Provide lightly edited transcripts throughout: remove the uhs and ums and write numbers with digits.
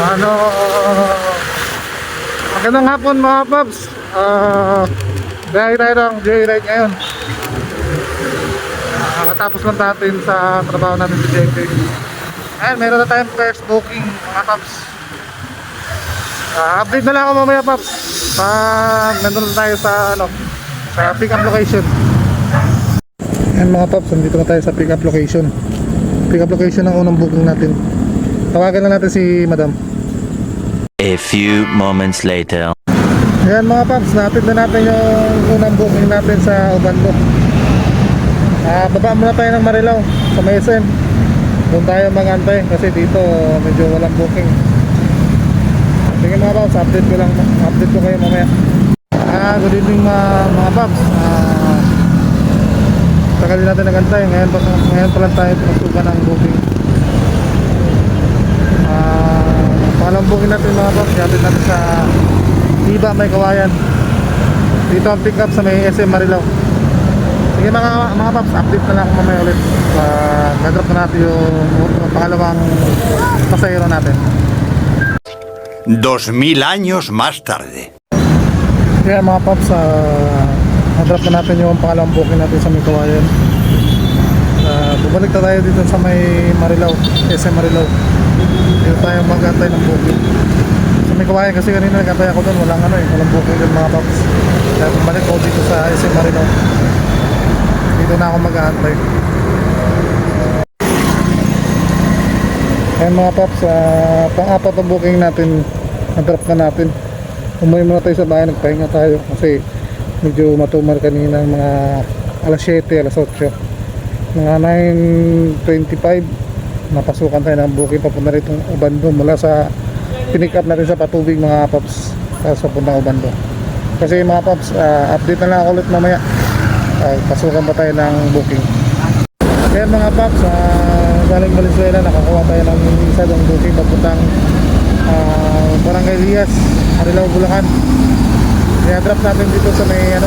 Ano, magandang hapon mga paps. Dahil tayo ng joyride ngayon. Katapos lang natin sa trabaho natin sa JP. Ayan, meron na tayong first booking mga paps. Update na lang ako mamaya paps. Nandun na tayo sa sa pick up location. Ayan mga paps, nandito na tayo sa pick up location. Pick up location ang unang booking natin. Tawagan na natin si madam. A few moments later. Ayan mga paps, napit na natin yung unang booking natin sa Ubando. Baba muna tayo ng Marilao sa may SM. Doon tayo mag-antay kasi dito medyo walang booking. Sige mga paps, update ko kayo mamaya. Good evening mga paps. Tagal din natin nag-antay. Ngayon pa lang tayo pinagsukan ng booking. Pangalawang booking natin mga paps, yapit natin sa Iba, may Kawayan. Dito ang pick up sa may SM Marilao. Sige mga paps, update na lang ako mamaya ulit. Nag-drop na natin yung pangalawang pasahero natin. 2000 años más tarde. Kaya mga paps, nag-drop na natin yung pangalawang booking natin sa may Kawayan. Bubalik na tayo dito sa may Marilao, SM Marilao. Dito tayo mag-antay ng booking sa may Kawayan kasi kanina nag-antay ako doon, walang booking doon mga paps. Kaya bumalik ako dito sa SM Marilao. Dito na ako mag-aantay. Ayan mga paps, pang-apat na booking natin, na-drop na natin. Umuwi muna tayo sa bahay, nagpahinga tayo kasi medyo matumar kanina mga alas 7, alas 8, mga 9:25 napasukan tayo ng booking papunta rito Ubando mula sa pinick up natin sa Patubig mga paps sa puntang Ubando. Kasi mga paps, update na lang ako ulit mamaya. Pasukan pa tayo ng booking. Kaya mga paps, galing Valenzuela nakakuha tayo ng isa ng booking papuntang Barangay Elias, Marilao, Bulacan. Kaya drop natin dito sa may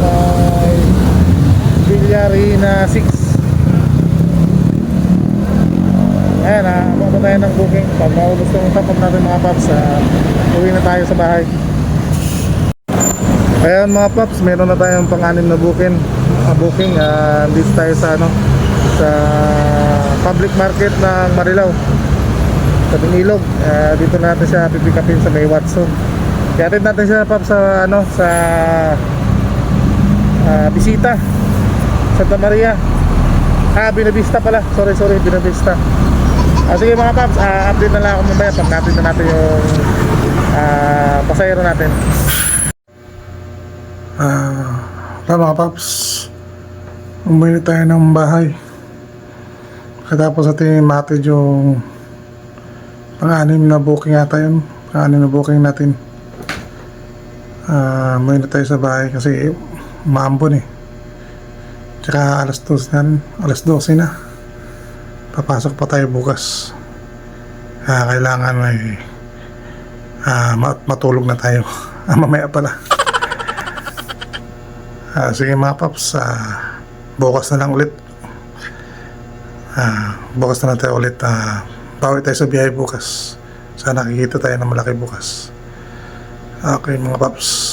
may Villarina 6. Ayan, abang tayo ng booking. Pag maubos na yung tapos natin mga paps, uwi na tayo sa bahay. Ayan mga paps, meron na tayong pang-anim na booking. Dito tayo sa sa public market ng Marilao, sa Ilog. Dito natin siya pipikapin sa may Watson. Iatid natin siya paps sa sa Bisita, Santa Maria. Binavista pala. Sorry, Binavista. Sige mga paps, update na lang ako mamaya pag natin na natin yung pasahero natin. Mga paps, umuwi tayo ng bahay. Katapos natin matid yung pang-anim na booking yata yun. Pang-anim na booking natin. Umuwi na tayo sa bahay kasi maambon Tsaka alas 12 na. Papasok pa tayo bukas. Kailangan may matulog na tayo. Mamaya pala. Sige mga paps, bukas na lang ulit. Bukas na lang tayo ulit. Bawi tayo sa biyahe bukas. Sana nakikita tayo ng malaki bukas. Okay mga paps.